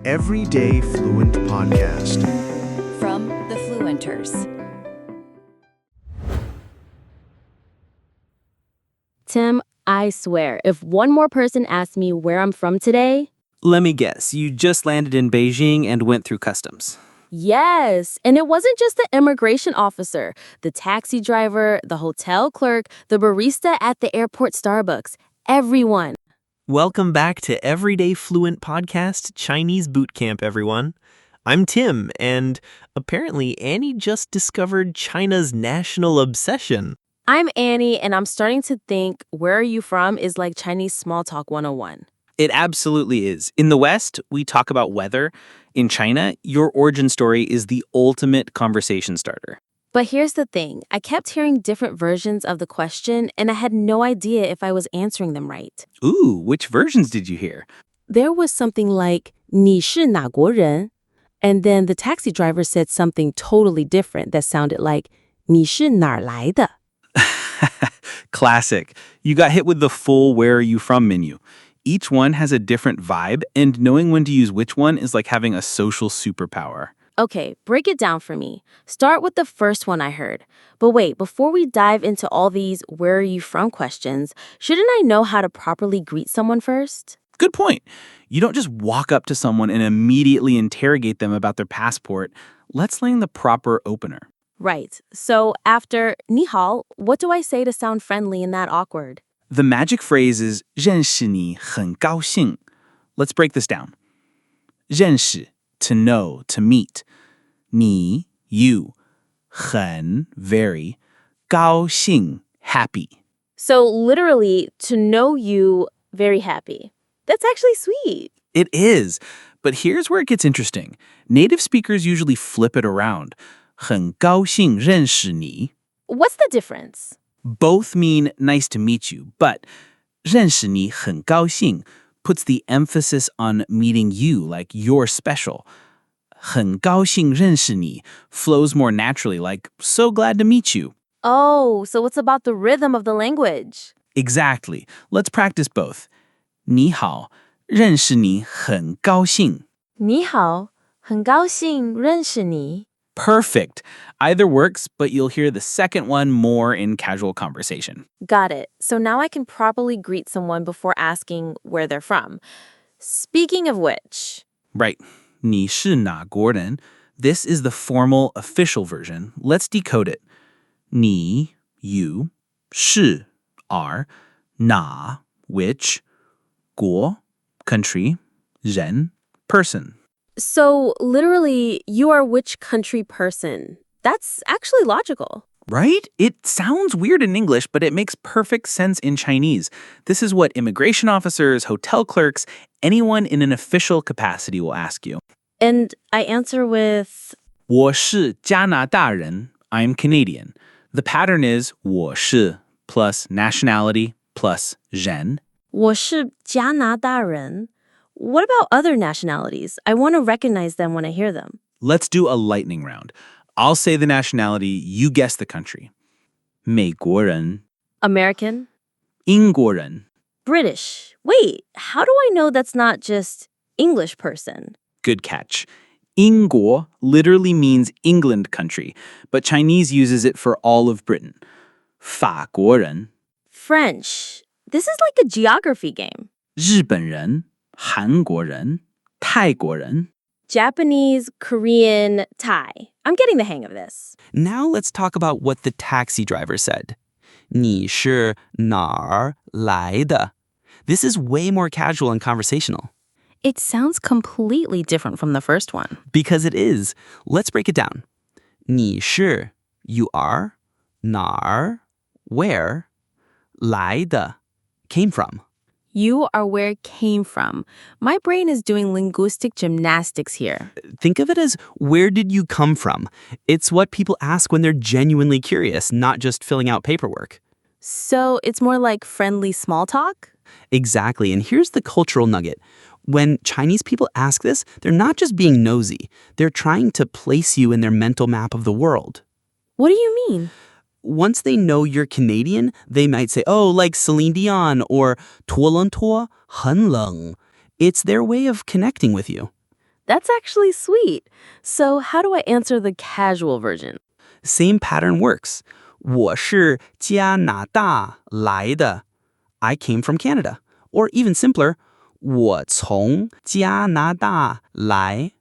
Everyday Fluent Podcast. From the Fluenters. Tim, I swear, if one more person asked me where I'm from today... Let me guess, you just landed in Beijing and went through customs. Yes, and it wasn't just the immigration officer, the taxi driver, the hotel clerk, the barista at the airport Starbucks, everyone. Welcome back to Everyday Fluent Podcast Chinese Boot Camp, everyone. I'm Tim, and apparently Annie just discovered China's national obsession. I'm Annie, and I'm starting to think where are you from is like Chinese small talk 101. It absolutely is. In the West, we talk about weather. In China, your origin story is the ultimate conversation starter. But here's the thing. I kept hearing different versions of the question, and I had no idea if I was answering them right. Ooh, which versions did you hear? There was something like, 你是哪国人? And then the taxi driver said something totally different that sounded like, 你是哪儿来的? Classic. You got hit with the full where are you from menu. Each one has a different vibe, and knowing when to use which one is like having a social superpower. Okay, break it down for me. Start with the first one I heard. But wait, before we dive into all these where are you from questions, shouldn't I know how to properly greet someone first? Good point. You don't just walk up to someone and immediately interrogate them about their passport. Let's learn the proper opener. Right. So after 你好, what do I say to sound friendly and not awkward? The magic phrase is 认识你很高兴. Let's break this down. 认识, to know, to meet. 你, you. 很, very. 高兴, happy. So literally, to know you, very happy. That's actually sweet. It is. But here's where it gets interesting. Native speakers usually flip it around. 很高兴认识你. What's the difference? Both mean nice to meet you, but 认识你很高兴 puts the emphasis on meeting you, like you're special. 很高兴认识你 flows more naturally, like so glad to meet you. Oh, so it's about the rhythm of the language. Exactly. Let's practice both. 你好，认识你很高兴. 你好，很高兴认识你. Perfect. Either works, but you'll hear the second one more in casual conversation. Got it. So now I can properly greet someone before asking where they're from. Speaking of which... Right. 你是哪国人? This is the formal, official version. Let's decode it. 你, you, 是, are, 哪, which, 国, country, 人, person. So literally, you are which country person? That's actually logical. Right? It sounds weird in English, but it makes perfect sense in Chinese. This is what immigration officers, hotel clerks, anyone in an official capacity will ask you. And I answer with... 我是加拿大人. I'm Canadian. The pattern is 我是 plus nationality plus 人. 我是加拿大人. What about other nationalities? I want to recognize them when I hear them. Let's do a lightning round. I'll say the nationality, you guess the country. 美国人. American. 英国人. British. Wait, how do I know that's not just English person? Good catch. 英国literally means England country, but Chinese uses it for all of Britain. 法国人. French. This is like a geography game. 日本人. 韩国人, 泰国人. Japanese, Korean, Thai. I'm getting the hang of this. Now let's talk about what the taxi driver said. 你是哪儿来的? This is way more casual and conversational. It sounds completely different from the first one. Because it is. Let's break it down. 你是, you are, 哪儿, where, 来的, came from. You are where it came from. My brain is doing linguistic gymnastics here. Think of it as where did you come from? It's what people ask when they're genuinely curious, not just filling out paperwork. So it's more like friendly small talk? Exactly. And here's the cultural nugget. When Chinese people ask this, they're not just being nosy. They're trying to place you in their mental map of the world. What do you mean? Once they know you're Canadian, they might say, oh, like Celine Dion or 脱冷脱,很冷. It's their way of connecting with you. That's actually sweet. So how do I answer the casual version? Same pattern works. 我是加拿大来的. I came from Canada. Or even simpler, 我从加拿大来.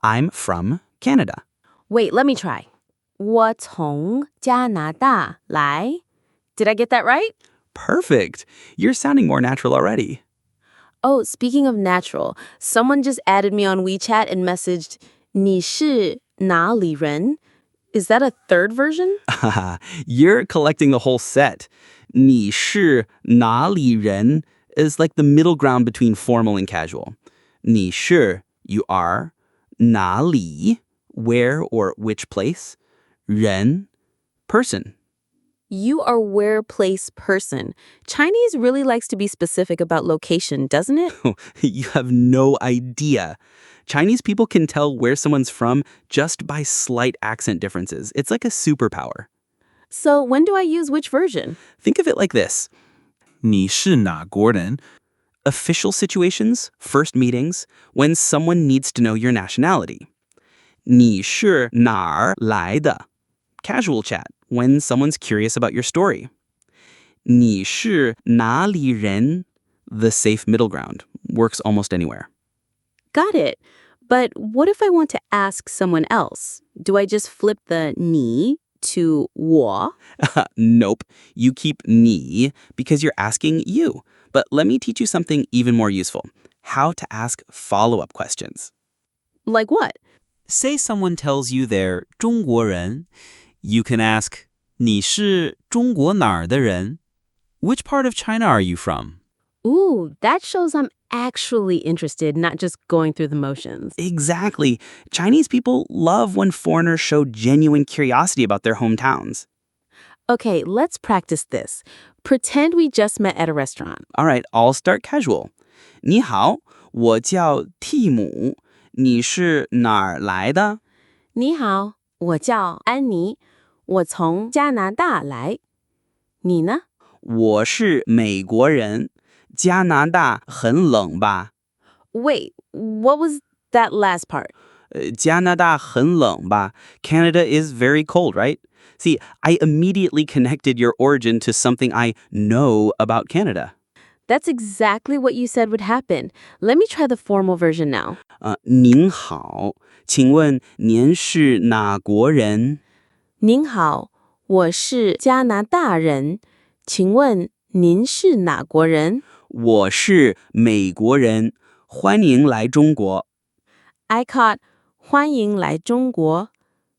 I'm from Canada. Wait, let me try. 我从加拿大来. Did I get that right? Perfect. You're sounding more natural already. Oh, speaking of natural, someone just added me on WeChat and messaged, 你是哪里人? Is that a third version? You're collecting the whole set. 你是哪里人 is like the middle ground between formal and casual. 你是, you are. 哪里, where or which place. 人, person. You are where, place, person. Chinese really likes to be specific about location, doesn't it? You have no idea. Chinese people can tell where someone's from just by slight accent differences. It's like a superpower. So when do I use which version? Think of it like this. 你是哪国人? Official situations, first meetings, when someone needs to know your nationality. 你是哪儿来的? Casual chat, when someone's curious about your story. 你是哪里人? The safe middle ground, works almost anywhere. Got it. But what if I want to ask someone else? Do I just flip the 你 to 我? Nope, you keep 你 because you're asking you. But let me teach you something even more useful. How to ask follow-up questions. Like what? Say someone tells you they're 中国人. You can ask, 你是中国哪儿的人? Which part of China are you from? Ooh, that shows I'm actually interested, not just going through the motions. Exactly. Chinese people love when foreigners show genuine curiosity about their hometowns. Okay, let's practice this. Pretend we just met at a restaurant. All right, I'll start casual. 你好，我叫蒂姆。你是哪儿来的？你好，我叫安妮，我从加拿大来。你呢？我是美国人。加拿大很冷吧？ Wait, what was that last part? 加拿大很冷吧? Canada is very cold, right? See, I immediately connected your origin to something I know about Canada. That's exactly what you said would happen. Let me try the formal version now. 您好，请问您是哪国人？您好，我是加拿大人，请问您是哪国人？我是美国人，欢迎来中国。I caught 欢迎来中国.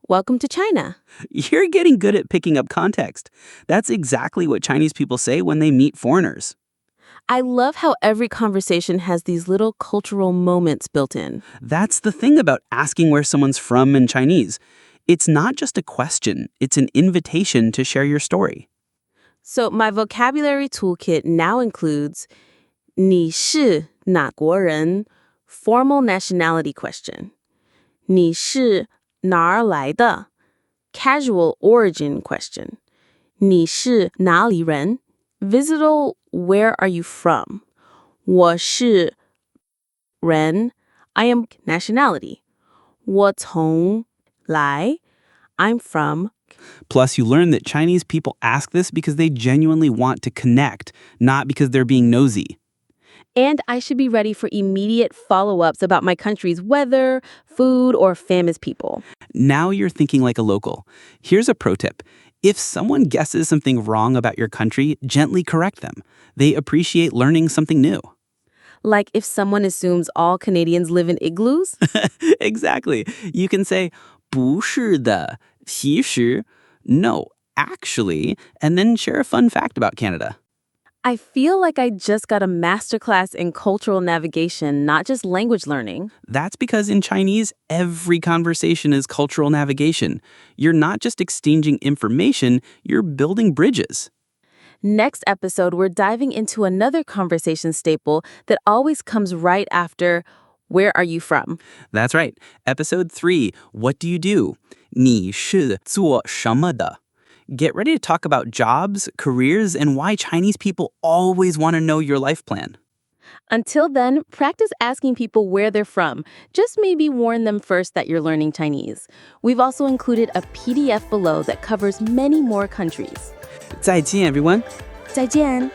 Welcome to China. You're getting good at picking up context. That's exactly what Chinese people say when they meet foreigners. I love how every conversation has these little cultural moments built in. That's the thing about asking where someone's from in Chinese. It's not just a question, it's an invitation to share your story. So my vocabulary toolkit now includes 你是哪国人? Formal nationality question. 你是哪儿来的? Casual origin question. 你是哪里人? Visital, where are you from? 我是人, I am nationality. 我从来, I'm from. Plus, you learn that Chinese people ask this because they genuinely want to connect, not because they're being nosy. And I should be ready for immediate follow-ups about my country's weather, food, or famous people. Now you're thinking like a local. Here's a pro tip. If someone guesses something wrong about your country, gently correct them. They appreciate learning something new. Like if someone assumes all Canadians live in igloos? Exactly. You can say, 不是的,其实, no, actually, and then share a fun fact about Canada. I feel like I just got a masterclass in cultural navigation, not just language learning. That's because in Chinese, every conversation is cultural navigation. You're not just exchanging information, you're building bridges. Next episode, we're diving into another conversation staple that always comes right after, where are you from? That's right. Episode 3, what do you do? 你是做什么的? Get ready to talk about jobs, careers, and why Chinese people always want to know your life plan. Until then, practice asking people where they're from. Just maybe warn them first that you're learning Chinese. We've also included a PDF below that covers many more countries. 再见, everyone. 再见.